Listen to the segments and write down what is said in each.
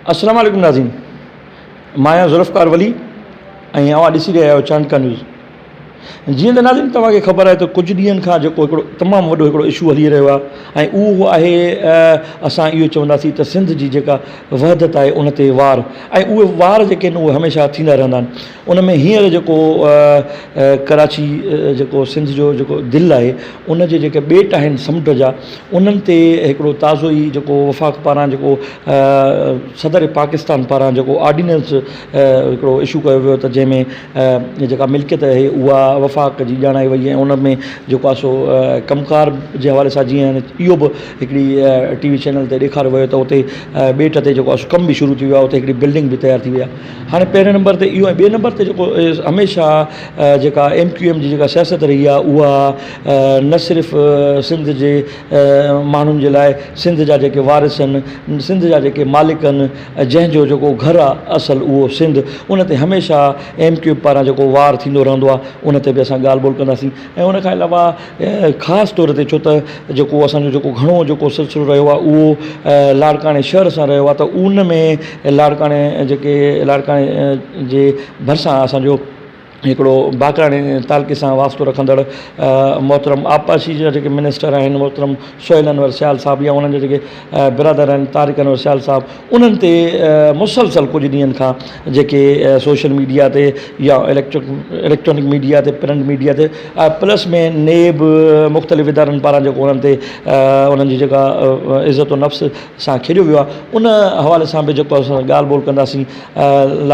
अस्सलाम वालेकुम नाज़रीन, मां ज़ुल्फ़कार वली ऐं अवां ॾिसी रहिया आहियो चांदका न्यूज़। जीअं त नाज़रीन तव्हांखे ख़बर आहे त कुझु ॾींहंनि खां जेको हिकिड़ो तमामु वॾो हिकिड़ो इशू हली रहियो आहे ऐं उहो आहे असां इहो चवंदासीं त सिंध जी जेका वहदत आहे उन ते वार। ऐं उहे वार जेके आहिनि उहे हमेशह थींदा रहंदा आहिनि। उन में हींअर जेको कराची जेको सिंध जो जेको दिलि आहे उन जे जेके ॿेट आहिनि समुंड जा उन्हनि ते हिकिड़ो ताज़ो ई जेको वफ़ाक़ पारां जेको सदर पाकिस्तान पारां जेको ऑर्डिनेंस हिकिड़ो इशू कयो वियो त जंहिंमें जेका मिल्कियत आहे उहा वफ़ाक़ जी ॼाणाई वई ऐं उन में जेको आहे सो कमकार जे हवाले सां जीअं इहो बि हिकिड़ी टीवी चैनल ते ॾेखारियो वियो त उते ॿेट ते जेको आहे कमु बि शुरू थी वियो आहे, उते हिकिड़ी बिल्डिंग बि तयारु थी वई आहे। हाणे पहिरें नंबर ते इहो ऐं ॿिए नंबर ते जेको हमेशह जेका MQM जी जेका सियासत रही आहे उहा न सिर्फ़ु सिंध जे माण्हुनि जे लाइ सिंध जा जेके वारिस आहिनि, सिंध जा जेके मालिक आहिनि, जंहिंजो जेको घरु आहे असल उहो सिंध, उन ते हमेशह MQM पारां जेको वार थींदो रहंदो आहे उन ते बि असां ॻाल्हि ॿोल कंदासीं। ऐं उन खां अलावा ख़ासि तौर ते छो त जेको असांजो जेको घणो जेको सिलसिलो रहियो आहे उहो लाड़काणे शहर सां रहियो आहे त उन में लाड़काणे जे भरिसां असांजो हिकिड़ो बाकराणे तालके सां वास्तो रखंदड़ मोहतरम आबपाशी जा जेके मिनिस्टर आहिनि, मोहतरम सोहेल अनवर सियाल साहब या उन्हनि जा जेके बिरादर आहिनि तारिक अनवर सियाल साहब, उन्हनि ते मुसलसल कुझु ॾींहंनि खां जेके सोशल मीडिया ते या इलेक्ट्रॉनिक मीडिया ते प्रिंट मीडिया ते प्लस में नेब मुख़्तलिफ़ इदारनि पारां जेको उन्हनि ते उन्हनि जी जेका इज़त नफ़्स सां खेॾियो वियो आहे उन हवाले सां बि जेको असां ॻाल्हि ॿोल कंदासीं।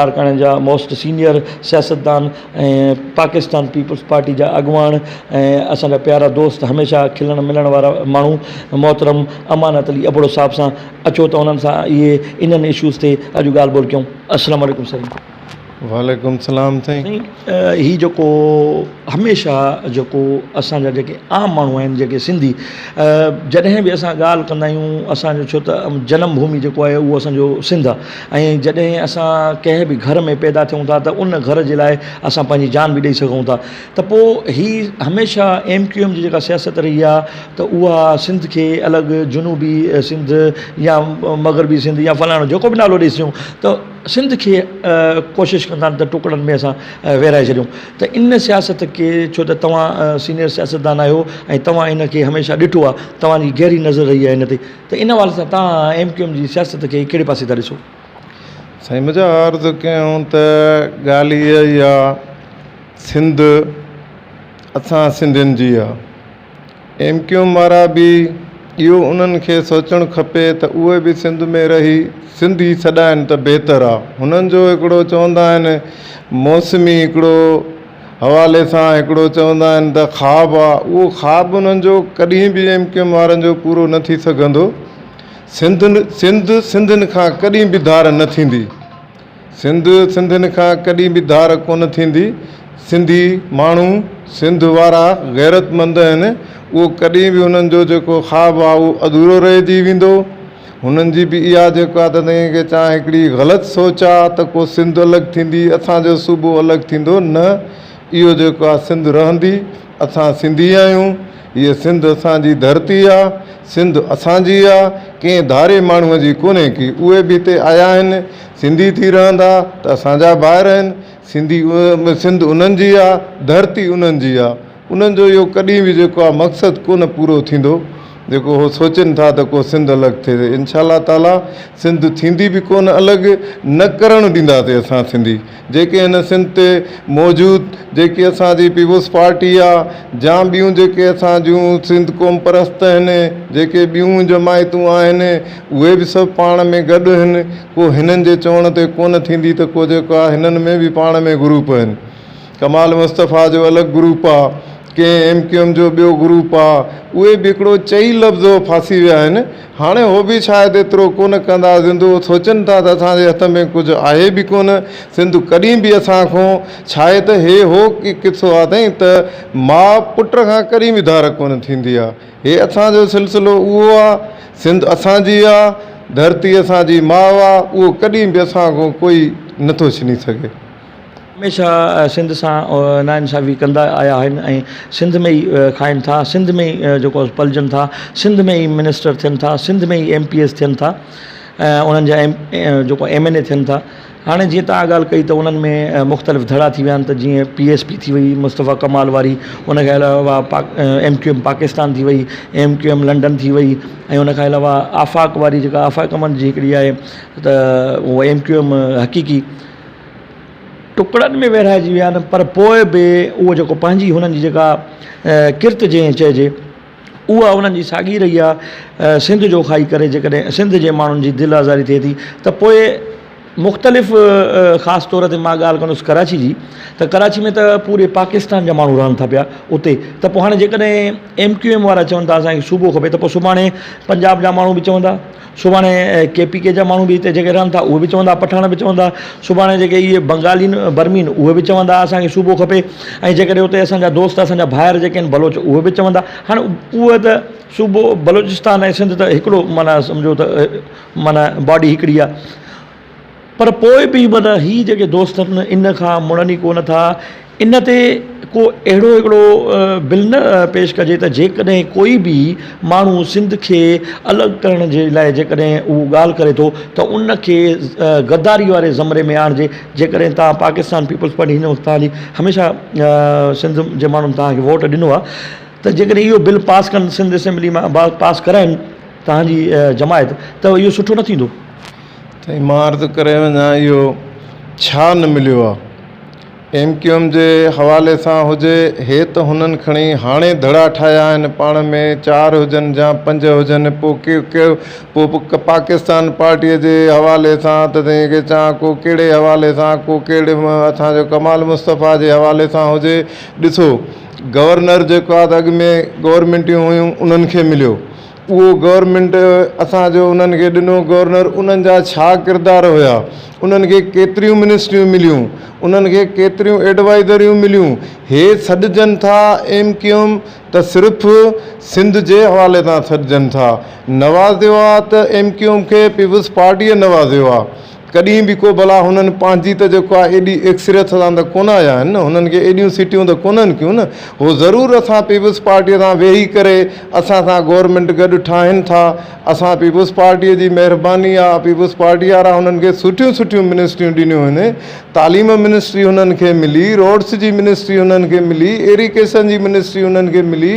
लाड़काणे जा मोस्ट सीनियर सियासतदान ऐं पाकिस्तान पीपल्स पार्टी जा अॻुवान ऐं असांजा प्यारा दोस्त हमेशह खिलण मिलण वारा माण्हू मोहतरम अमानत अली अबड़ो साहब सां अचो त उन्हनि सां इन्हनि इशूज़ ते अॼु ॻाल्हि ॿोल कयूं। अस्सलाम वालेकुम साईं। वालेकुम सलाम साईं। हीअ जेको हमेशह जेको असांजा जेके आम माण्हू आहिनि जेके सिंधी जॾहिं बि असां ॻाल्हि कंदा आहियूं असांजो छो त जनम भूमि जेको आहे उहो असांजो सिंध आहे ऐं जॾहिं असां कंहिं बि घर में पैदा थियूं था त उन घर जे लाइ असां पंहिंजी जान बि ॾेई सघूं था। त पोइ हीअ हमेशह MQM जी जेका सियासत रही आहे त उहा सिंध खे अलॻि जनूबी सिंध या मग़रबी सिंध या फलाणो जेको बि नालो ॾेई त सिंध खे कोशिशि कंदा आहिनि त टुकड़नि में असां विरहाए छॾियूं। त इन सियासत खे छो त तव्हां सीनियर सियासतदान आहियो ऐं तव्हां इन खे हमेशह ॾिठो आहे, तव्हांजी गहरी नज़र रही आहे इन ते, त इन हवाले सां तव्हां MQM जी सियासत खे कहिड़े पासे था ॾिसो? साईं मुंहिंजा अर्ज़ु कयूं त ॻाल्हि इहा ई आहे, सिंध असां सिंधियुनि जी आहे। MQM वारा बि इहो उन्हनि खे सोचणु खपे त उहे बि सिंध में रही सिंधी सॾाइनि त बहितरु आहे। हुननि जो हिकिड़ो चवंदा आहिनि मौसमी हिकिड़ो हवाले सां हिकिड़ो चवंदा आहिनि त ख़्वाबु आहे, उहो ख़्वाबु उन्हनि जो कॾहिं बि MQM वारनि जो पूरो न थी सघंदो। सिंधियुनि खां कॾहिं बि धार न थींदी, सिंधियुनि खां कॾहिं बि धार कोन थींदी। सिंधी माण्हू सिंध वारा गैरतमंद आहिनि, उहो कॾहिं बि हुननि जो जेको ख़्वाबु आहे उहो अधूरो रहिजी वेंदो। हुननि जी बि इहा जेको आहे त तंहिंखे चाहे हिकिड़ी ग़लति सोच आहे त को सिंध अलॻि थींदी असांजो सूबो अलॻि थींदो, न, इहो जेको आहे सिंध रहंदी। असां सिंधी आहियूं, हीअ सिंध असांजी धरती आहे, सिंध असांजी आहे, कंहिं धारे माण्हूअ जी कोन्हे की। उहे बि हिते आया आहिनि, सिंधी थी रहंदा त असांजा ॿाहिरि आहिनि, सिंध उन्हनि जी आहे, धरती उन्हनि जी आहे। उन्हनि जो इहो कॾहिं बि जेको आहे मक़सदु कोन पूरो थींदो जेको उहो सोचनि था त को सिंध अलॻि थिए। इंशाअल्लाह ताला सिंध थींदी बि कोन अलॻि, न करणु ॾींदासीं असां सिंधी। जेके हिन सिंध ते मौजूदु जेकी असांजी पीपुल्स पार्टी आहे, जा ॿियूं जेके असांजूं सिंध क़ौम परस्त आहिनि, जेके ॿियूं जमायतूं आहिनि, उहे बि सभु पाण में गॾु आहिनि। को हिननि जे चवण ते कोन थींदी त को जेको आहे हिननि में बि पाण में ग्रुप आहिनि। कमाल मुस्तफ़ा जो अलॻि ग्रुप आहे, कंहिं MQM जो ॿियो ग्रुप आहे, उहे बि हिकिड़ो चई लफ़्ज़ो फासी विया आहिनि। हाणे उहो बि शायदि एतिरो कोन कंदा, सिंधु सोचनि था त असांजे हथ में कुझु आहे बि कोन, सिंधु कॾहिं बि असांखां छा आहे त हे हो की किसो आहे ताईं त माउ पुट खां कॾहिं बि धार कोन थींदी आहे। हे असांजो सिलसिलो उहो आहे, सिंध असांजी आहे, धरती असांजी माउ आहे, उहो कॾहिं बि असांखां कोई नथो छीनी सघे। हमेशह सिंध सां नाइंसाफ़ी कंदा आया आहिनि ऐं सिंध में ई खाइनि था, सिंध में ई जेको पलजनि था, सिंध में ई मिनिस्टर थियनि था, सिंध में ई MPS थियनि था। उन्हनि जा जेको MNA थियनि था। हाणे जीअं तव्हां ॻाल्हि कई त उन्हनि में मुख़्तलिफ़ धड़ा थी विया आहिनि, त जीअं PSP थी वई मुस्तफ़ा कमाल वारी, उनखे अलावा MQM पाकिस्तान थी वई, MQM लंडन थी वई, ऐं उनखां अलावा आफ़ाक़ वारी जेका आफ़ाक़ अमन जी हिकिड़ी आहे त उहो MQM हक़ीक़ी टुकड़नि में विरहाइजी विया आहिनि। पर पोइ बि उहो जेको पंहिंजी हुननि जी जेका किर्त जंहिं चइजे उहा उन्हनि जी साॻी रही आहे। सिंध जो खाई करे जेकॾहिं सिंध जे माण्हुनि जी दिलि आज़ारी थिए थी त पोइ मुख़्तलिफ़ ख़ासि तौर ते मां ॻाल्हि कंदुसि कराची जी, त कराची में त पूरे पाकिस्तान जा माण्हू रहनि था पिया उते। त पोइ हाणे जेकॾहिं MQM वारा चवनि था असांखे सूबो खपे, त पोइ सुभाणे पंजाब जा माण्हू बि चवंदा, सुभाणे KPK जा माण्हू बि हिते जेके रहनि था उहे बि चवंदा, पठाण बि चवंदा, सुभाणे जेके इहे बंगालीन बर्मीन उहे बि चवंदा असांखे सूबो खपे, ऐं जेकॾहिं उते असांजा दोस्त असांजा भाइर जेके आहिनि बलोच उहे बि चवंदा। हाणे उहे त सूबो बलोचिस्तान ऐं सिंध त हिकिड़ो माना सम्झो त माना बॉडी हिकिड़ी आहे। पर पोइ बि माना ही जेके दोस्त आहिनि इन खां मुड़नि ई कोन था। इन ते को अहिड़ो हिकिड़ो बिल न पेश कजे त जेकॾहिं कोई बि माण्हू सिंध खे अलॻि करण जे लाइ जेकॾहिं उहो ॻाल्हि करे थो त उनखे गद्दारी वारे ज़मरे में आणिजे। जेकॾहिं तव्हां पाकिस्तान पीपल्स पार्टी हिन वक़्तु हली हमेशह सिंध जे माण्हुनि तव्हांखे वोट ॾिनो आहे, त जेकॾहिं इहो बिल पास कनि सिंध असेंबली मां पास कराइनि तव्हांजी जमायत, त इहो सुठो न थींदो? साईं मां अर्ज़ु करे वञा इहो छा न मिलियो आहे MQM जे हवाले सां हुजे। हे त हुननि खणी हाणे धड़ा ठाहिया आहिनि पाण में, 4 हुजनि या 5 हुजनि, पोइ पाकिस्तान पार्टीअ जे हवाले सां त तंहिंखे चवां को कहिड़े हवाले सां, को कहिड़े असांजो कमाल मुस्तफ़ा जे हवाले सां हुजे। ॾिसो गवर्नर जेको आहे त अॻु में गवर्नमेंटियूं हुयूं उन्हनि खे मिलियो, उहो गवर्नमेंट असांजो उन्हनि खे ॾिनो गवर्नर, उन्हनि जा छा किरदार हुया, उन्हनि खे केतिरियूं मिनिस्ट्रियूं मिलियूं, उन्हनि खे केतिरियूं एडवाइज़रियूं मिलियूं। हे सॾिजनि था MQM त सिर्फ़ु सिंध जे हवाले सां सॾिजनि था। नवाज़ियो आहे त MQM खे पीपल्स पार्टीअ नवाज़ियो आहे, कॾहिं बि को भला हुननि पंहिंजी त जेको आहे एॾी एक्सरियत सां त कोन आया आहिनि न, हुननि खे एॾियूं सीटियूं त कोन्हनि कयूं न। उहो ज़रूरु असां पीपल्स पार्टीअ सां वेही करे असां सां गवर्नमेंट गॾु ठाहिनि था। असां पीपल्स पार्टीअ जी महिरबानी आहे, पीपल्स पार्टी वारा हुननि खे सुठियूं सुठियूं मिनिस्ट्रियूं ॾिनियूं आहिनि। तालीम मिनिस्ट्री हुननि खे मिली, रोड्स जी मिनिस्ट्री हुननि खे मिली, इरिगेशन जी मिनिस्ट्री हुननि खे मिली,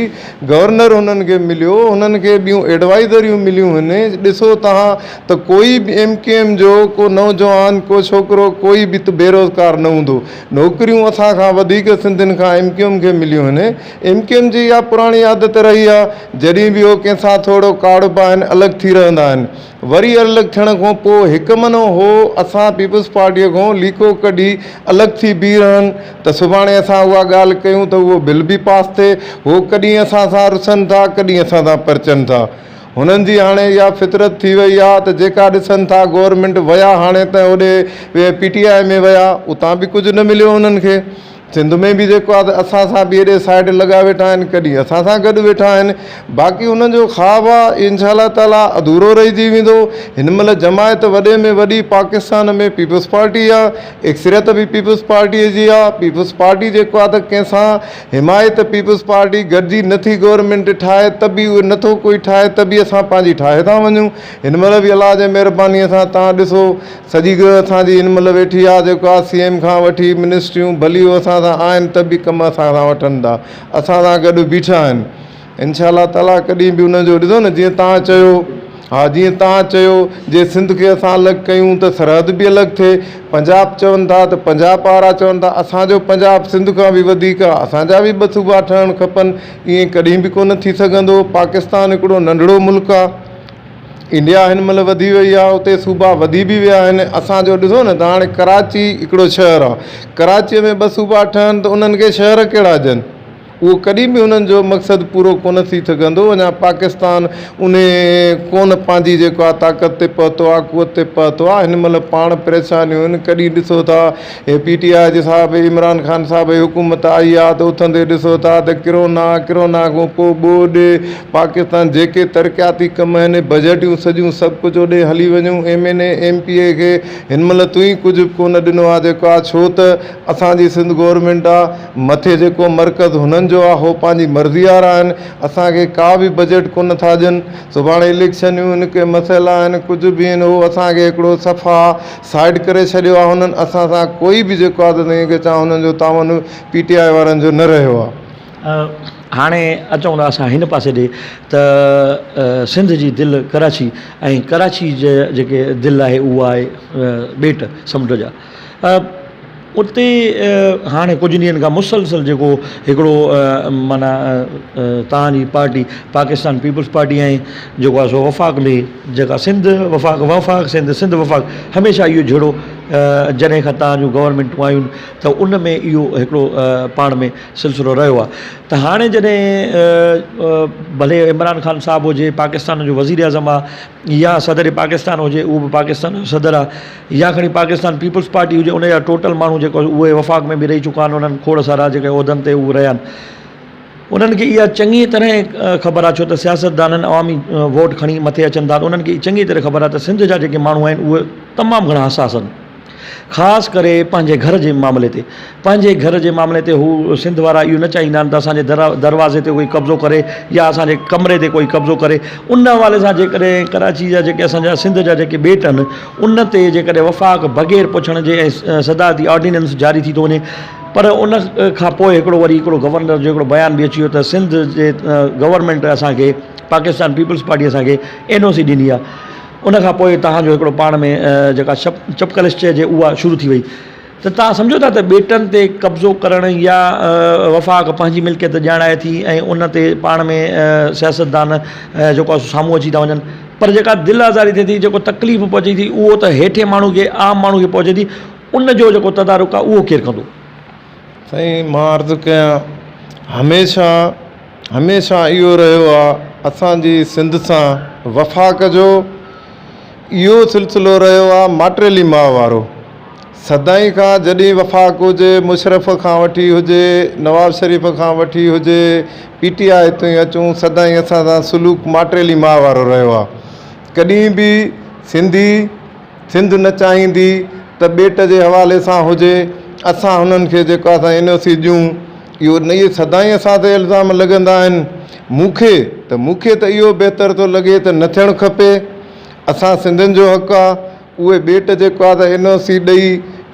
गवर्नर हुननि खे मिलियो, हुननि खे ॿियूं एडवाइज़रियूं मिलियूं आहिनि। ॾिसो तव्हां त कोई बि MQM जो को नौजवान को छोकिरो कोई बि त बेरोज़गार न हूंदो। नौकरियूं असांखां वधीक सिंधियुनि खां MQM खे मिलियूं आहिनि। MQM जी इहा पुराणी आदत रही आहे, जॾहिं बि उहो कंहिंसां थोरो काड़बा आहिनि अलॻि थी रहंदा आहिनि। वरी अलॻि थियण खां पोइ हिकु मनो हो असां पीपल्स पार्टीअ खां लीको कढी अलॻि थी बीह रहनि त सुभाणे असां उहा ॻाल्हि कयूं त उहो बिल बि पास थिए। हो कॾहिं असां सां रुसनि था, कॾहिं असां सां परचनि था। हुननि जी हाणे इहा फितरत थी वई आहे त जेका ॾिसनि था गवर्नमेंट विया हाणे त होॾे PTI में विया, उतां बि कुझु न मिलियो हुननि खे। सिंध में बि जेको आहे त असां सां बि हेॾे साइड लॻा वेठा आहिनि, कॾहिं असां सां गॾु वेठा आहिनि। बाक़ी हुननि जो ख़्वाबु आहे इंशा अल्लाह ताला अधूरो रहिजी वेंदो। हिन महिल जमायत वॾे में वॾी पाकिस्तान में पीपल्स पार्टी आहे, एक्सरियत बि पीपल्स पार्टीअ जी आहे। पीपल्स पार्टी जेको आहे त कंहिंसां हिमायत पीपल्स पार्टी गॾिजी नथी गवर्नमेंट ठाहे त बि उहो नथो कोई ठाहे त बि असां पंहिंजी ठाहे था वञूं। हिन महिल बि अलाह जे महिरबानीअ सां तव्हां ॾिसो सॼी असांजी हिन महिल वेठी आहे जेको आहे CM खां वठी मिनिस्ट्रियूं भली असां सां आहिनि त बि कम असां सां वठनि था, असां सां गॾु बीठा आहिनि। इंशा अल्लाह ताला कॾहिं बि हुनजो ॾिसो न जीअं तव्हां चयो, हा जीअं तव्हां चयो जे सिंध खे असां अलॻि कयूं त सरहद बि अलॻि थिए। पंजाब चवनि था त पंजाब वारा चवनि था असांजो पंजाब सिंध खां बि वधीक आहे, असांजा बि 2 सूबा ठहणु खपनि। ईअं कॾहिं बि कोन थी सघंदो। पाकिस्तान हिकिड़ो नंढिड़ो मुल्क आहे, इंडिया हिन महिल वधी वई आहे, उते सूबा वधी बि विया आहिनि। असांजो ॾिसो न त हाणे कराची हिकिड़ो शहरु आहे, कराचीअ में 2 सूबा ठहनि त उन्हनि खे शहर कहिड़ा ॾियनि, उहो कॾहिं बि हुननि जो मक़सदु पूरो कोन थी सघंदो। अञा पाकिस्तान उन कोन पंहिंजी जेको आहे ताक़त ते पहुतो आहे, क़ुवत ते पहुतो आहे। हिन महिल पाण परेशानियूं आहिनि। कॾहिं ॾिसो था PTI जे साहिब इमरान ख़ान साहिब जी हुकूमत आई आहे त उथंदे ॾिसो था त किरोना खां पोइ ॿोॾि पाकिस्तान जेके तरक़ियाती कम आहिनि, बजटियूं सॼियूं सभु कुझु होॾे हली वञूं। MNA MPA खे हिन महिल तू ई कुझु कोन ॾिनो आहे जेको आहे, छो त असांजी सिंध गवर्नमेंट आहे, मथे जेको मर्कज़ हुननि जो आहे हो पंहिंजी मर्ज़ी वारा आहिनि, असांखे का बि बजट कोन था ॾियनि। सुभाणे इलेक्शनियूं आहिनि, के मसइला आहिनि, कुझु बि आहिनि, उहो असांखे हिकिड़ो सफ़ा साइड करे छॾियो आहे। हुननि असां सां कोई बि जेको आहे त की चवां हुननि जो तावन PTI वारनि जो न रहियो आहे। हाणे अचूं था असां हिन पासे ॾे त सिंध जी दिलि कराची ऐं कराची जे जेके दिलि आहे उहा आहे ॿेट समुंड जा। उते हाणे कुझु ॾींहंनि खां मुसलसल जेको हिकिड़ो माना तव्हांजी पार्टी पाकिस्तान पीपल्स पार्टी ऐं जेको आहे सो वफ़ाक़ में जेका सिंध वफ़ाक़ सिंध वफ़ाक़ हमेशह इहो जहिड़ो जॾहिं खां तव्हांजूं गवर्नमेंटूं आयूं त उन में इहो हिकिड़ो पाण में सिलसिलो रहियो आहे। त हाणे जॾहिं भले इमरान ख़ान साहिबु हुजे पाकिस्तान जो वज़ीर आज़म आहे या सदर पाकिस्तान हुजे उहो बि पाकिस्तान जो सदर आहे या खणी पाकिस्तान पीपल्स पार्टी हुजे उन जा टोटल माण्हू जेको उहे वफ़ाक़ में बि रही चुका आहिनि, उन्हनि खोड़ सारा जेके उहिदनि ते उहे रहिया आहिनि। उन्हनि खे इहा चङी तरह ख़बर आहे, छो त सियासतदाननि अवामी वोट खणी मथे अचनि था, उन्हनि खे चङी तरह ख़बर आहे त सिंध जा जेके माण्हू आहिनि उहे तमामु घणा हसास आहिनि, ख़ासि करे पंहिंजे घर जे मामले ते। पंहिंजे घर जे मामले ते हू सिंध वारा इहो न चाहींदा आहिनि त असांजे दरवाज़े ते कोई कब्ज़ो करे या असांजे कमरे ते कोई कब्ज़ो करे। उन हवाले सां जेकॾहिं कराची जा जेके असांजा सिंध जा जेके ॿेट आहिनि उन ते जेकॾहिं वफ़ाक़ बग़ैर पुछण जे ऐं सदारती ऑर्डिनेंस जारी थी थो वञे, पर उन खां पोइ हिकिड़ो वरी हिकिड़ो गवर्नर जो हिकिड़ो बयान बि अची वियो त सिंध जे गवर्नमेंट असांखे पाकिस्तान पीपल्स पार्टी असांखे NOC ॾिनी आहे। उन खां पोइ तव्हांजो हिकिड़ो पाण में जेका चपकलिश चइजे उहा शुरू थी वई। त तव्हां सम्झो था त ॿेटनि ते कब्ज़ो करणु या वफ़ाक़ पंहिंजी मिल्कियत ॼाणाए थी ऐं उन ते पाण में सियासतदान जेको आहे साम्हूं अची था वञनि, पर जेका दिलि आज़ारी थिए थी, जेको तकलीफ़ पहुचे थी उहो त हेठे माण्हू खे आम माण्हू खे पहुचे थी। उन जो जेको तदारुक आहे उहो केरु कंदो? साईं मां अर्ज़ु कयां हमेशह इहो रहियो आहे असांजी सिंध सां वफ़ाक़ जो इहो सिलसिलो रहियो आहे माटेली माउ वारो। सदाईं खां जॾहिं वफ़ाक़ हुजे, मुशरफ़ खां वठी हुजे, नवाज़ शरीफ़ खां वठी हुजे, PTI ताईं अचूं, सदाईं असां सां सुलूक माटेली माउ वारो रहियो आहे। कॾहिं बि सिंध न चाहींदी त ॿेट जे हवाले सां हुजे असां हुननि खे जेको असां NOC ॾियूं, इहो न, इहे सदाईं असां ते इल्ज़ाम लॻंदा आहिनि। मूंखे त इहो बहितर थो लॻे त न थियणु खपे। असां सिंधियुनि जो हक़ु आहे, उहे ॿेट जेको आहे त NOC ॾेई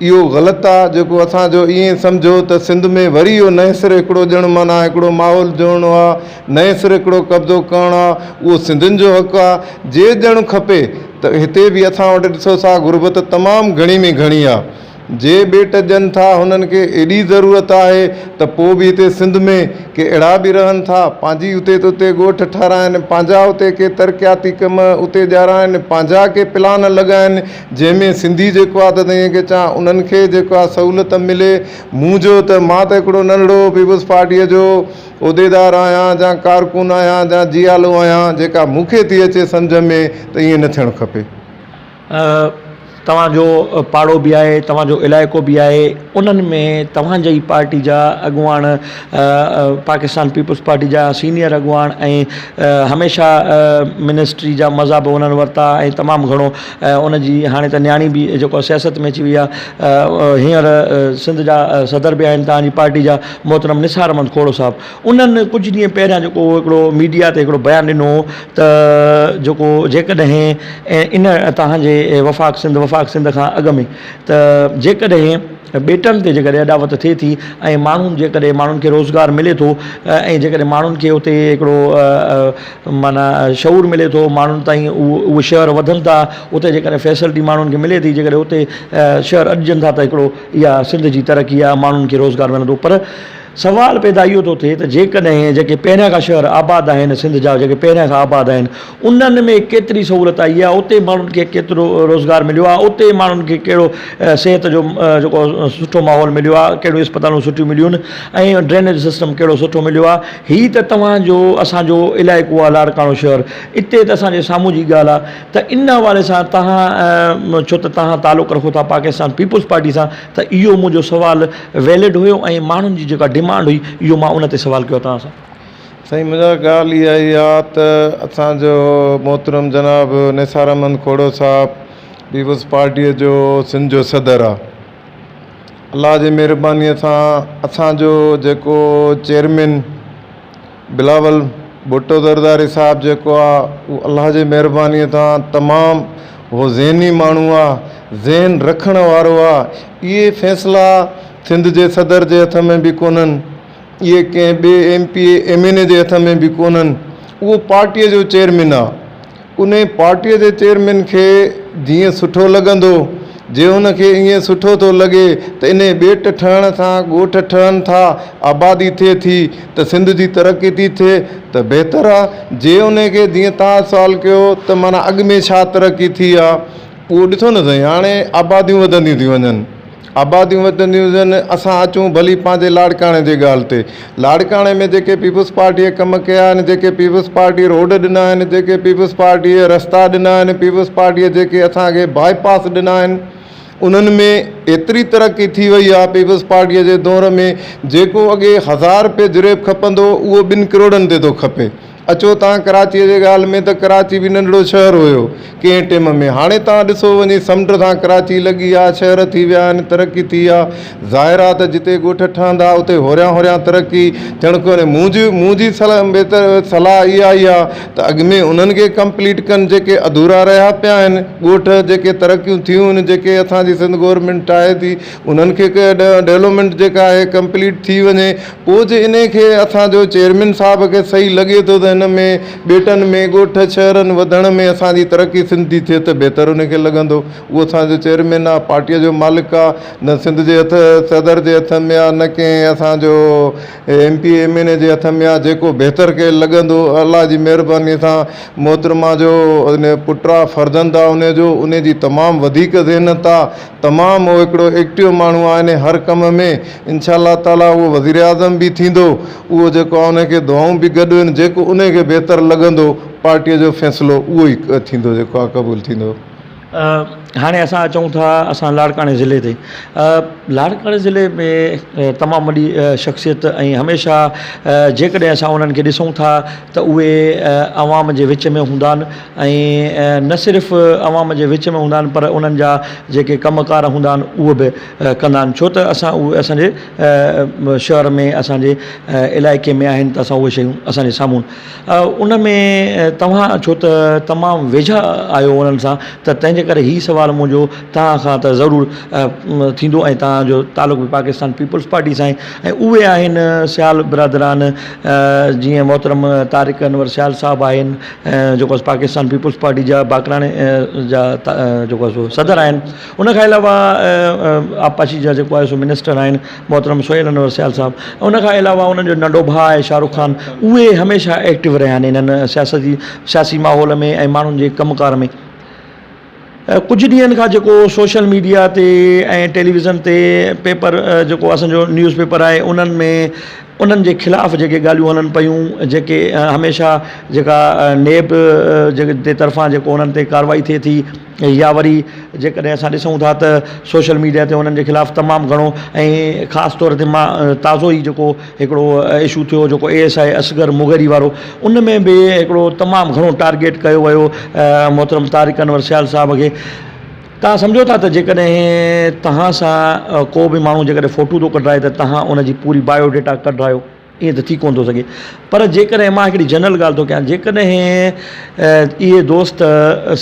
इहो ग़लति आहे। जेको असांजो ईअं सम्झो त सिंध में वरी इहो नए सिरे हिकिड़ो ॼण माना हिकिड़ो माहौल जोड़णो आहे, नए सिरे हिकिड़ो कब्ज़ो करणो आहे, उहो सिंधियुनि जो हक़ु आहे। जे ॼण खपे त हिते बि असां वटि ॾिसो सा गुरबत तमामु घणी में घणी आहे। जे ॿेट ॾियनि था हुननि खे एॾी ज़रूरत आहे त पोइ बि हिते सिंध में के अहिड़ा बि रहनि था, पंहिंजी उते ॻोठ ठाराइनि, पंहिंजा उते के तरक़ियाती कम उते ॼाणाइनि, पंहिंजा के प्लान लॻाइनि जंहिंमें सिंधी जेको आहे त ईअं के चवां उन्हनि खे जेको आहे सहूलियत मिले। मुंहिंजो त मां त हिकिड़ो नंढिड़ो पीपल्स पार्टीअ जो उहिदेदार आहियां या कारकुन आहियां या जियालो आहियां, जेका मूंखे थी अचे सम्झ में त ईअं न थियणु खपे। तव्हांजो पाड़ो बि आहे, तव्हांजो इलाइक़ो बि आहे, उन्हनि में तव्हांजे ई पार्टी जा अॻुवान पाकिस्तान पीपल्स पार्टी जा सीनियर अॻुवान ऐं हमेशह मिनिस्ट्री जा मज़ा बि उन्हनि वरिता ऐं तमामु घणो उनजी हाणे त न्याणी बि जेको सियासत में अची वई आहे। हींअर सिंध जा सदर बि आहिनि तव्हांजी पार्टी जा मोहतरम निसार अहमद खोड़ो साहिबु। उन्हनि कुझु ॾींहं पहिरियां जेको हिकिड़ो मीडिया ते हिकिड़ो बयानु ॾिनो त जेको जेकॾहिं इन तव्हांजे वफ़ाक़ सिंध खां अॻु में त जेकॾहिं ॿेटनि ते जेकॾहिं अॾावत थिए थी ऐं माण्हुनि खे रोज़गार मिले थो ऐं जेकॾहिं माण्हुनि खे उते हिकिड़ो माना शऊर मिले थो, माण्हुनि ताईं उहे शहर वधनि था, उते जेकॾहिं फैसिलिटी माण्हुनि खे मिले थी, जेकॾहिं उते शहर अॾिजनि था त हिकिड़ो इहा सिंध जी तरक़ी आहे, माण्हुनि खे रोज़गार मिलंदो। पर सवाल पैदा इहो थो थिए त जेकॾहिं जेके पहिरियां खां शहर आबाद आहिनि, सिंध जा जेके पहिरियां खां आबाद आहिनि, उन्हनि में केतिरी सहूलियत आई आहे, उते माण्हुनि खे केतिरो रोज़गार मिलियो आहे, उते माण्हुनि खे कहिड़ो सिहत जो जेको सुठो माहौल मिलियो आहे, कहिड़ियूं अस्पतालूं सुठियूं मिलियूं आहिनि ऐं ड्रेनेज सिस्टम कहिड़ो सुठो मिलियो आहे। हीअ त तव्हांजो असांजो इलाइक़ो आहे लाड़काणो शहर, इते त असांजे साम्हूं जी ॻाल्हि आहे। त इन हवाले सां तव्हां छो त तव्हां तालुक़ रखो था पाकिस्तान पीपल्स पार्टी सां, त इहो मुंहिंजो सुवालु वैलिड हुयो ऐं माण्हुनि जी जेका डिमांड हुई इहो मां उन ते सुवालु कयो तव्हां सां। साईं मुंहिंजा ॻाल्हि इहा ई आहे त असांजो मोहतरम जनाब निसार अहमद खोड़ो साहिबु पीपल्स पार्टीअ जो सिंध जो सदर आहे। अल्लाह जी महिरबानीअ सां असांजो जेको चेयरमैन बिलावल भुट्टो ज़रदारी साहब जेको आहे उहो अल्लाह जी महिरबानीअ सां तमामु उहो ज़हनी माण्हू आहे, ज़हन रखण वारो आहे। इहे फ़ैसिला सिंध जे सदर जे हथ में बि कोन्हनि, इहे कंहिं ॿिए MP MNA जे हथ में बि कोन्हनि। उहो पार्टीअ जो चेयरमैन आहे। उन पार्टीअ जे चेयरमैन खे जीअं सुठो लॻंदो, जे हुनखे ईअं सुठो थो लॻे त इन ॿेट ठहण सां ॻोठ ठहनि था, आबादी थिए थी त सिंध जी तरक़ी थी थिए त बहितरु आहे। जे उनखे जीअं तव्हां सुवालु कयो त माना अॻु में छा तरक़ी थी आहे, उहो ॾिसो न साईं, हाणे आबादियूं वधंदियूं थी वञनि, आबादियूं वधंदियूं हुजनि। असां अचूं भली पंहिंजे लाड़काणे जे ॻाल्हि ते। लाड़काणे में जेके पीपुल्स पार्टीअ कम कया आहिनि, जेके पीपुल्स पार्टी रोड ॾिना आहिनि, जेके पीपुल्स पार्टीअ रस्ता ॾिना आहिनि, पीपुल्स पार्टीअ जेके असांखे बाईपास ॾिना आहिनि, उन्हनि में एतिरी तरक़ी थी वई आहे पीपुल्स पार्टीअ जे दौर में, जेको अॻे 1000 रुपए जुरेब खपंदो उहो 2 करोड़नि ते थो खपे। अचो तव्हां कराचीअ जे ॻाल्हि में त कराची बि नंढिड़ो शहर हुयो कंहिं टाइम में, हाणे तव्हां ॾिसो वञी समुंड सां कराची लॻी आहे, शहर थी विया आहिनि, तरक़ी थी आहे। ज़ाहिर आहे त जिते ॻोठ ठहंदा उते होरियां होरियां तरक़ी थियणु कोन्हे। मुंहिंजी सलाह इहा ई आहे त अॻु में उन्हनि खे कंप्लीट कनि जेके अधूरा रहिया पिया आहिनि ॻोठ, जेके तरक़ियूं थियूं आहिनि, जेके असांजी सिंध गवर्नमेंट ठाहे थी, उन्हनि खे डेवलपमेंट जेका आहे कंप्लीट थी वञे। पोइ जे इन खे असांजो चेयरमैन साहब खे सही लॻे थो त हिन में ॿेटनि में ॻोठ शहरनि वधण में असांजी तरक़ी सिंध थी थिए त बहितरु उनखे लॻंदो। उहो असांजो चेयरमैन आहे, पार्टीअ जो मालिक आहे, न सिंध जे हथ सदर जे हथ में आहे, न कंहिं असांजो MP MNA जे हथ में आहे। जेको बहितरु खे लॻंदो, अल्लाह जी महिरबानीअ सां मोहतरमा जो उन पुटु आहे, फर्ज़ंद आहे उनजो, उनजी तमामु वधीक ज़हनत आहे, तमामु उहो हिकिड़ो एक्टिव माण्हू आहे इन हर कम में। इंशा अल्लाह ताला उहो वज़ीर आज़म बि थींदो। उहो जेको आहे उनखे दुआऊं बि गॾु आहिनि, जेको उनखे बहितरु लॻंदो पार्टीअ जो फ़ैसिलो उहो ई थींदो, जेको आहे क़बूलु थींदो। हाणे असां अचूं था असां लाड़काणे ज़िले ते। लाड़काणे ज़िले में तमामु वॾी शख़्सियत ऐं हमेशह जेकॾहिं असां उन्हनि खे ॾिसूं था त उहे अवाम जे विच में हूंदा आहिनि, ऐं न सिर्फ़ु अवाम जे विच में हूंदा आहिनि पर उन्हनि जा जेके कमकार हूंदा आहिनि उहे बि कंदा आहिनि। छो त असां उहे असांजे शहर में, असांजे इलाइक़े में आहिनि त असां उहे शयूं असांजे साम्हूं। उन में तव्हां छो त तमामु वेझा आहियो उन्हनि सां, त तंहिंजे करे हीउ सुवालु मुंहिंजो तव्हां खां त ज़रूरु थींदो, ऐं तव्हांजो तालुक़ु बि पाकिस्तान पीपुल्स पार्टी सां आहे, ऐं उहे आहिनि सियाल बिरादरान, जीअं मोहतरम तारिक अनवर सियाल साहबु आहिनि, जेको पाकिस्तान पीपुल्स पार्टी जा बाकराणे जा जेको आहे सो सदर आहिनि। उनखां अलावा आपाशी जा जेको आहे सो मिनिस्टर आहिनि मोहतरम सोहेल अनवर सियाल साहबु। उनखां अलावा उन्हनि जो नंढो भाउ आहे शाहरुख ख़ान। उहे हमेशह एक्टिव रहिया आहिनि इन्हनि सियासी माहौल में ऐं माण्हुनि जे कमकार में। कुझु ॾींहंनि खां जेको सोशल मीडिया ते ऐं टेलीविज़न ते पेपर जेको असांजो न्यूज़ पेपर आहे उन्हनि में उन्हनि जे ख़िलाफ़ु जेके ॻाल्हियूं हलनि पियूं, जेके हमेशह जेका नेब जे तरफ़ां जेको उन्हनि ते कार्रवाई थिए थी, या वरी जेकॾहिं असां ॾिसूं था त सोशल मीडिया ते उन्हनि जे ख़िलाफ़ु तमामु घणो, ऐं ख़ासि तौर ते मां ताज़ो ई जेको हिकिड़ो इशू थियो जेको ASI असगर मुगरी वारो, उन में बि हिकिड़ो तमामु घणो टारगेट कयो वियो मोहतरम तारिक अनवर सियाल साहब खे। तव्हां सम्झो था त जेकॾहिं तव्हां सां को बि माण्हू जेकॾहिं फ़ोटू थो कढाए त तव्हां उनजी पूरी बायोडेटा कढायो, ईअं त थी कोन थो सघे। पर जेकॾहिं मां हिकिड़ी जनरल ॻाल्हि थो कयां, जेकॾहिं इहे दोस्त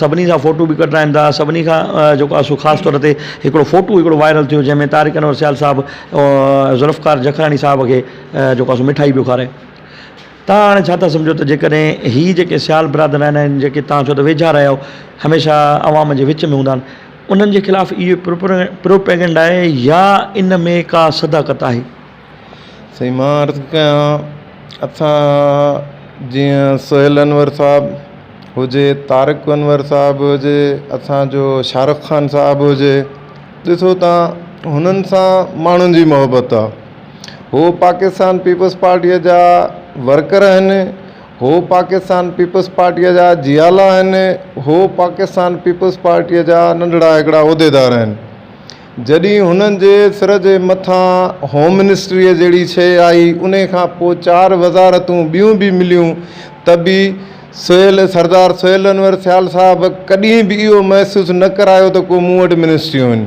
सभिनी सां फ़ोटू बि कढाइनि था, सभिनी खां जेको आहे सो ख़ासि तौर ते हिकिड़ो फ़ोटू हिकिड़ो वायरल थियो जंहिंमें तारिक अनवर सियाल साहबु ज़ुल्फ़कार जखरानी साहब खे जेको आहे सो मिठाई पियो खाराए। तव्हां हाणे छा था सम्झो त जेकॾहिं हीअ जेके सियाल बिरादर आहिनि, जेके तव्हां छो त वेझा रहिया आहियो, हमेशह अवाम जे विच में हूंदा आहिनि, उन्हनि जे ख़िलाफ़ु इहो प्रोपेगेंडा आहे या इन में का सदाकत आहे? सही मां अर्ज़ु कयां, असां जीअं सोहेल अनवर साहबु हुजे, तारिक अनवर साहबु हुजे, असांजो शाहरुख ख़ान साहबु हुजे, ॾिसो तव्हां हुननि सां माण्हुनि जी मोहबत आहे। हो पाकिस्तान पीपुल्स पार्टीअ जा वर्कर आहिनि, हो पाकिस्तान पीपुल्स पार्टीअ जा जियाला आहिनि, हो पाकिस्तान पीपुल्स पार्टीअ जा नंढड़ा हिकिड़ा उहिदेदार आहिनि। जॾहिं हुननि जे सिर जे मथां होम मिनिस्ट्रीअ जहिड़ी शइ आई, उन खां पोइ 4 वज़ारतूं ॿियूं बि मिलियूं, त बि सरदार सोहेल अनवर सियाल साहब कॾहिं बि इहो महसूसु न करायो त को मूं वटि मिनिस्ट्रियूं आहिनि।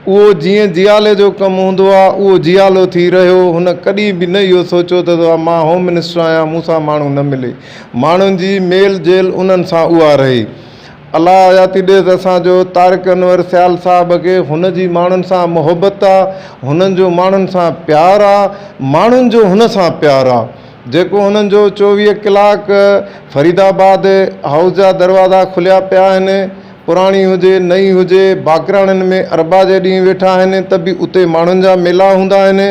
उहो जीअं जियाले जो कमु हूंदो आहे उहो जियालो थी रहियो। हुन कॾहिं बि न इहो सोचियो त मां होम मिनिस्टर आहियां, मूंसां माण्हू न मिले। माण्हुनि जी मेल जेल उन्हनि सां उहा रही। अलाह हयाती ॾेसि असांजो तारिक अनवर सियाल साहिब खे, हुन जी माण्हुनि सां मुहबत आहे, हुननि जो माण्हुनि सां प्यारु आहे, माण्हुनि जो हुन सां प्यारु आहे। जेको हुननि जो 24 कलाक फरीदाबाद हाउस जा दरवाज़ा खुलिया पिया आहिनि, पुराणी हुजे नई हुजे, बाकराणनि में अरबा जे ॾींहुं वेठा आहिनि त बि उते माण्हुनि जा मेला हूंदा आहिनि।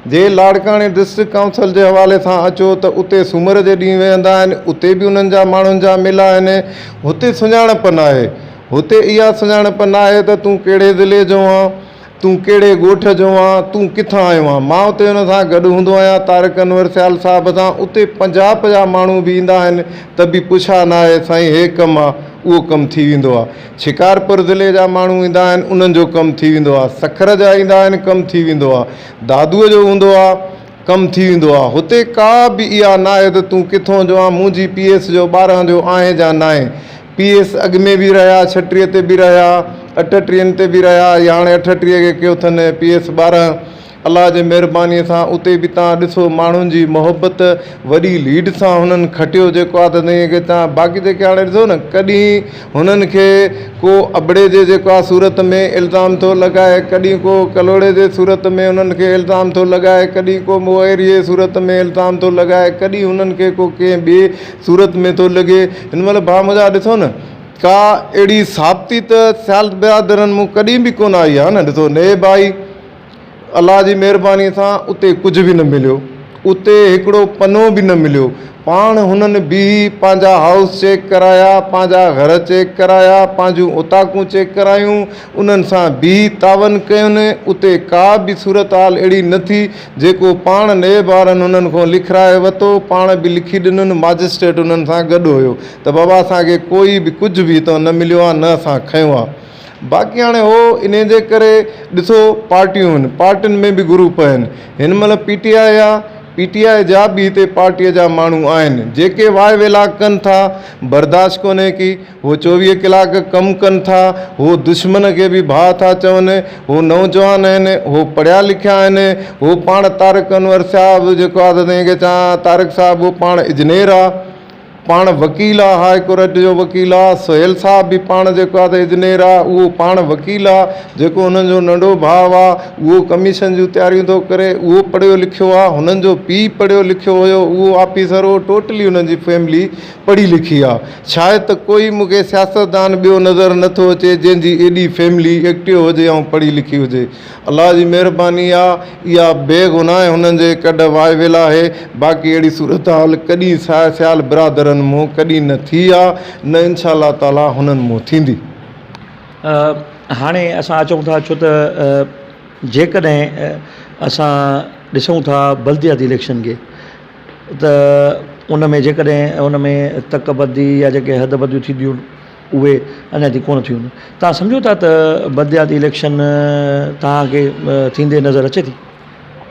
जे लाड़काणे डिस्ट्रिक्ट काउंसिल जे हवाले सां अचो त उते सूमर जे ॾींहुं वेहंदा आहिनि, उते बि उन्हनि जा माण्हुनि जा मेला आहिनि। हुते सुञाणप न आहे, हुते इहा सुञाणप न आहे त तूं कहिड़े ज़िले जो आहीं, तूं कहिड़े ॻोठ जो आहीं, तूं किथां आयो आहीं। मां उते हुन सां गॾु हूंदो आहियां तारिक अनवर सियाल साहिब सां, उते 50 माण्हू बि ईंदा आहिनि त बि पुछा न आहे साईं हे कमु आहे, उहो कमु थी वेंदो आहे। शिकारपुर ज़िले जा माण्हू ईंदा आहिनि, उन्हनि जो कमु थी वेंदो आहे। सखर जा ईंदा आहिनि, कमु थी वेंदो आहे। दादूअ जो हूंदो आहे, कमु थी वेंदो आहे। हुते का बि इहा न आहे त तूं किथां जो आहे, मुंहिंजी PS जो 12 जो आहे या न आहे। PS अॻु में बि रहिया, 36 ते बि रहिया, 38 ते बि रहिया, या हाणे 38 खे कयो अथनि PS 12। अलाह जे महिरबानीअ सां उते बि तव्हां ॾिसो माण्हुनि जी मोहबत वॾी लीड सां हुननि खटियो जेको आहे त ईअं की तव्हां बाक़ी जेके हाणे ॾिसो न, कॾहिं हुननि खे को अबड़े जे जेको आहे सूरत में इल्ज़ाम थो लॻाए, कॾहिं को कलोड़े जे सूरत में हुननि खे इल्ज़ाम थो लॻाए, कॾहिं को मोएरीअ सूरत में इल्ज़ाम थो लॻाए, कॾहिं हुननि खे को कंहिं ॿिए सूरत में थो लॻे। हिन महिल भाउ मुंहिंजा ॾिसो न, का अहिड़ी साबिती त सियाल बिरादरनि मूं कॾहिं बि कोन आई आहे न। ॾिसो ने भाई अलाह जी महिरबानी सां उते कुझु बि न मिलियो, उते हिकिड़ो पनो बि न मिलियो। पाण हुननि बि पंहिंजा हाउस चेक कराया, पंहिंजा घर चेक कराया, पंहिंजूं उताकूं चेक करायूं, उन्हनि सां बि तावन कयुनि। उते का बि सूरत हाल अहिड़ी न थी जेको पाण नेब वारनि हुननि खां लिखाए वरितो, पाण बि लिखी ॾिनुनि, मजिस्ट्रेट हुननि सां गॾु हुयो त बाबा असांखे कोई बि कुझु बि हितां न मिलियो आहे, न असां खयो आहे। बाक़ी हाणे हो इन जे करे ॾिसो पार्टियूं आहिनि, पार्टियुनि में बि ग्रुप आहिनि। हिन महिल PTI आहे, PTI जा बि हिते पार्टीअ जा माण्हू आहिनि जेके वाह वेला कनि था, बर्दाश्त कोन्हे की उहो 24 कलाक कमु कनि था, उहो दुश्मन खे बि भाउ था चवनि, उहो नौजवान आहिनि, उहो पढ़िया लिखिया आहिनि। उहो पाण तारिक अनवर साहिबु जेको आहे त तंहिंखे चवां तारिक साहिबु, उहो पाण इंजीनियर आहे, पाण वकील आहे, हाई कोर्ट जो वकील आहे। सोहेल साहिब बि पाण जेको आहे त इंजीनियर आहे, उहो पाण वकील आहे। जेको हुननि जो नंढो भाउ आहे उहो कमीशन जूं तयारियूं थो करे, उहो पढ़ियो लिखियो आहे। हुननि जो पीउ पढ़ियो लिखियो हुयो, उहो ऑफिसर हो। टोटली हुननि जी फैमिली पढ़ी लिखी आहे। शायदि त कोई मूंखे सियासतदान ॿियो नज़र नथो अचे जंहिंजी एॾी फैमिली एक्टिव हुजे ऐं पढ़ी लिखी हुजे। अलाह जी महिरबानी आहे, इहा बेगुनाह हुननि जे कॾ वाह वेला आहे। बाक़ी अहिड़ी सूरत हाल कॾहिं सियाल बिरादरनि मूं कॾहिं न थी आहे, न इंशा अल्लाह ताला हुननि मूं थींदी। हाणे असां अचूं था, छो त जेकॾहिं असां ॾिसूं था बल्दियाती इलेक्शन खे, त उन में जेकॾहिं उन में तकबदी या जेके हदबदियूं थींदियूं उहे अञा ताईं कोन थियूं। तव्हां सम्झो था त बल्दियाती इलेक्शन तव्हांखे थींदे नज़र अचे थी?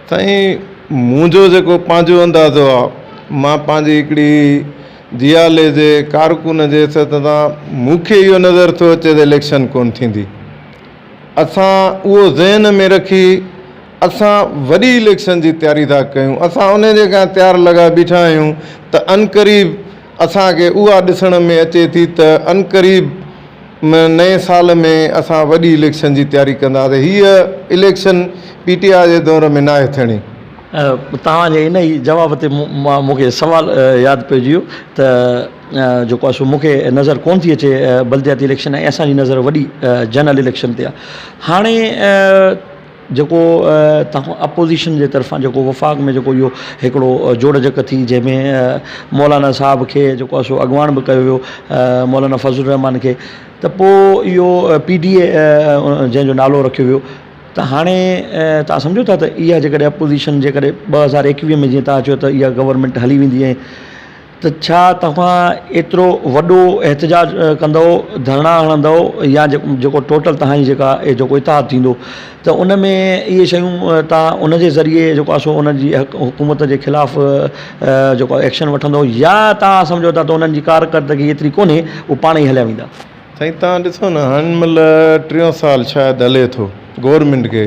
साईं मुंहिंजो जेको पंहिंजो अंदाज़ो आहे, मां पंहिंजी हिकिड़ी जियाले जे कारकुन जे हिसाब सां मूंखे इहो नज़र थो अचे त इलेक्शन कोन थींदी। असां उहो ज़हन में रखी असां वॾी इलेक्शन जी तयारी था कयूं। असां उन जे खां तयारु लॻा बीठा आहियूं त अनक़रीब असांखे उहा ॾिसण में अचे थी त अनक़रीब नए साल में असां वॾी इलेक्शन जी तयारी कंदासीं। हीअ इलेक्शन PTI जे दौर में न आहे थियणी। तव्हांजे इन ई जवाब ते मूंखे सुवाल यादि पइजी वियो त जेको आहे सो मूंखे नज़र कोन थी अचे बल्दियाती इलेक्शन, ऐं असांजी नज़र वॾी जनरल इलेक्शन ते आहे। हाणे जेको तव्हां अपोज़िशन जे तरफ़ां जेको वफ़ाक़ में जेको इहो हिकिड़ो जोड़जक थी, जंहिंमें मौलाना साहब खे जेको आहे सो अॻुवान बि कयो वियो, मौलाना फज़लुर रहमान खे, त पोइ इहो PDA जंहिंजो नालो रखियो वियो। त हाणे तव्हां सम्झो था त इहा जेकॾहिं अपोज़िशन जेकॾहिं 2021 में जीअं तव्हां चयो त इहा गवर्नमेंट हली वेंदी आहे, त छा तव्हां एतिरो वॾो एहतजाज कंदव, धरना हणंदव, या जेको टोटल तव्हांजी जेका जेको इतिहाद थींदो त उन में इहे शयूं तव्हां उन जे ज़रिए जेको आहे सो उन्हनि जी हुकूमत जे ख़िलाफ़ु जेको एक्शन वठंदव, या तव्हां सम्झो था त उन्हनि जी कारकर्दगी एतिरी कोन्हे, उहो पाण ई हलिया वेंदा? साईं तव्हां ॾिसो न, हाणे महिल 3 साल शायदि हले थो। गवर्नमेंट खे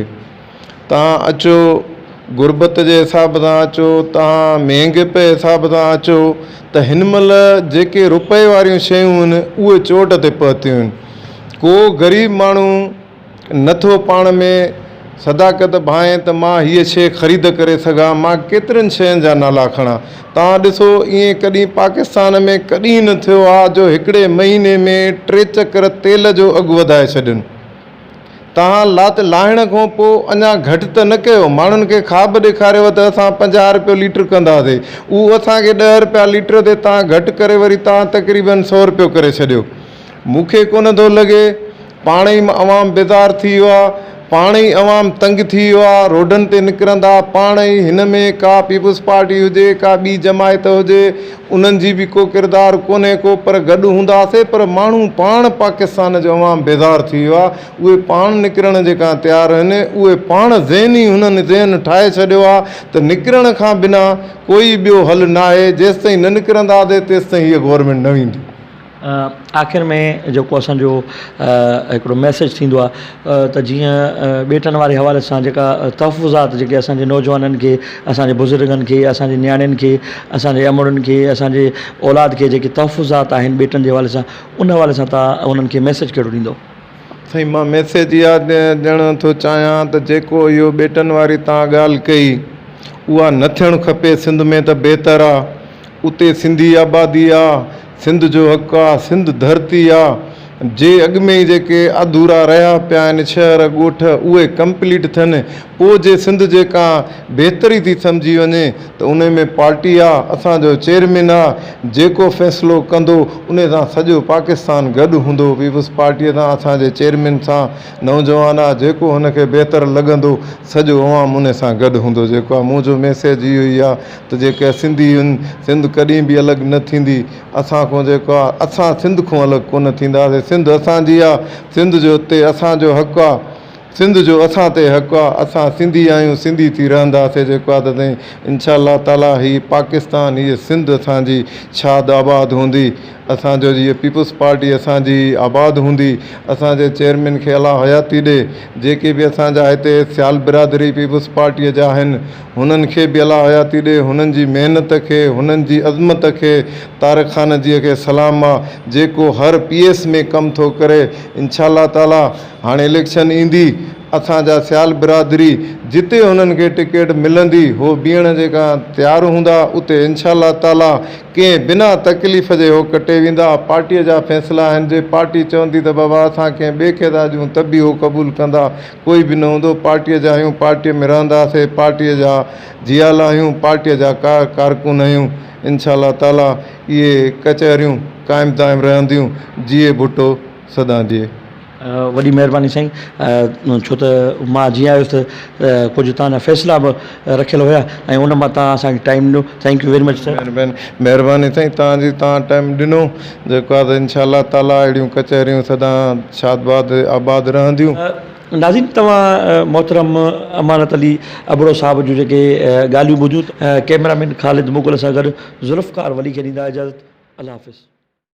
तव्हां अचो गुरबत जे हिसाब सां अचो, तव्हां महांगीपे जे हिसाब सां अचो त हिन महिल जेके रुपए वारियूं शयूं आहिनि उहे चोट ते पहुतियूं आहिनि। को ग़रीब माण्हू नथो पाण में सदाकत भाए त मां हीअ शइ ख़रीद करे सघां, मां केतिरनि शयुनि जा नाला खणां। तव्हां ॾिसो ईअं कॾहिं पाकिस्तान में कॾहिं न थियो आहे जो हिकिड़े महीने में 3 चकर तेल जो अघु वधाए छॾनि। तव्हां लाहिण खां पोइ अञा घटि त न कयो, माण्हुनि खे ख़्वाबु ॾेखारियो त असां 50 रुपयो लीटर कंदासीं, उहो असांखे 10 रुपया लीटर ते तव्हां घटि करे वरी तव्हां तक़रीबन 100 रुपयो करे छॾियो। मूंखे कोन थो लॻे, पाण ई अवाम बेज़ार थी वियो आहे, पाण ई अवाम तंग थी वियो आहे, रोडनि ते निकिरंदा पाण ई। हिन में का पीपुल्स पार्टी हुजे, का ॿी जमायत हुजे, उन्हनि जी बि को किरदारु कोन्हे को, पर गॾु हूंदासीं। पर माण्हू पाण पाकिस्तान जो अवाम बेज़ार थी वियो आहे, उहे पाण निकिरण जेका तयारु आहिनि, उहे पाण ज़हनी हुननि ज़हन ठाहे छॾियो आहे त निकिरण खां बिना कोई ॿियो हल न आहे। जेसि ताईं न निकिरंदासीं तेसि ताईं हीअ गवर्नमेंट न वेंदी। आख़िर में जेको असांजो हिकिड़ो मैसेज थींदो आहे त जीअं ॿेटनि वारे हवाले सां जेका तहफ़ुज़ात जेके असांजे नौजवाननि खे, असांजे बुज़ुर्गनि खे, असांजे नियाणियुनि खे, असांजे अमुड़नि खे, असांजे औलाद खे जेके तहफ़ुज़ात आहिनि ॿेटनि जे हवाले सां, उन हवाले सां तव्हां उन्हनि खे मैसेज कहिड़ो ॾींदो? साईं, मां मैसेज इहा ॾियणु थो चाहियां त जेको इहो ॿेटनि वारी तव्हां ॻाल्हि कई, उहा न थियणु खपे। सिंध में त बहितर आहे, उते सिंधी आबादी आहे, सिंध जो हक़ु आहे, सिंध धरती आहे। जे अॻु में ई जेके अधूरा रहिया पिया आहिनि शहर ॻोठ, उहे कंप्लीट थियनि, पोइ जे सिंध जेका बहितरी थी सम्झी वञे त उन में पार्टी आहे, असांजो चेयरमैन आहे, जेको फ़ैसिलो कंदो उन सां सॼो पाकिस्तान गॾु हूंदो। पीपुल्स पार्टीअ सां, असांजे चेयरमैन सां, नौजवान आहे, जेको हुनखे बहितर लॻंदो सॼो अवाम उन सां गॾु हूंदो। जेको आहे मुंहिंजो मैसेज इहो ई आहे त जेके सिंधी आहिनि, सिंध कॾहिं बि अलॻि न थींदी। असां खां जेको आहे, असां सिंध खां अलॻि कोन थींदासीं। सिंध असांजी आहे, सिंध जो उते असांजो हक़ु आहे, सिंध जो असां ते हक़ु आहे। असां सिंधी आहियूं, सिंधी थी रहंदासीं। जेको आहे त इंशा अल्लाह ताला हीअ पाकिस्तान, हीअ सिंध असांजी शाद आबाद हूंदी। असांजो जीअं पीपुल्स पार्टी असांजी आबाद हूंदी। असांजे चेयरमैन खे अलाह हयाती ॾे। जेके बि असांजा हिते सियाल बिरादरी पीपुल्स पार्टीअ जा आहिनि, हुननि खे बि अलाह हयाती ॾे। हुननि जी महिनत खे, हुननि जी अज़मत खे, तारिक ख़ान जीअ खे सलाम आहे, जेको हर PS में कमु थो करे। इंशा अल्लाह ताला हाणे इलेक्शन ईंदी, असांजा सियाल बिरादरी जिते हुननि खे टिकट मिलंदी, हो बीहण जेका तयारु हूंदा, उते इंशा अल्लाह ताला कंहिं बिना तकलीफ़ जे हो कटे वेंदा। पार्टीअ जा फ़ैसिला आहिनि, जे पार्टी चवंदी त बाबा असां कंहिं ॿिए खे था ॾियूं त बि हो क़बूलु कंदा। कोई बि न हूंदो, पार्टीअ जा आहियूं, पार्टीअ में रहंदासीं, पार्टीअ जा जियाल आहियूं, पार्टीअ जा कारकुन आहियूं। इंशा अल्लाह ताला इहे कचहरियूं क़ाइमु दाइमु रहंदियूं। जिए भुट्टो सदा जिए। वॾी महिरबानी साईं, छो त मां जीअं आयुसि त कुझु तव्हांजा फ़ैसिला बि रखियल हुया ऐं उन मां तव्हां असांखे टाइम ॾिनो। Thank U very much sir. महिरबानी साईं, तव्हां टाइम ॾिनो। जेको आहे त इंशा अल्लाह ताला अहिड़ियूं कचहरियूं सदा शादबाद आबाद रहंदियूं। नाज़रीन, तव्हां मोहतरम अमानत अली अबड़ो साहब जूं जेके ॻाल्हियूं ॿुधियूं, कैमरामैन ख़ालिद मुग़ल सां गॾु ज़ुल्फ़कार वली खे ॾींदा इजाज़त। अल्लाह हाफ़िज़।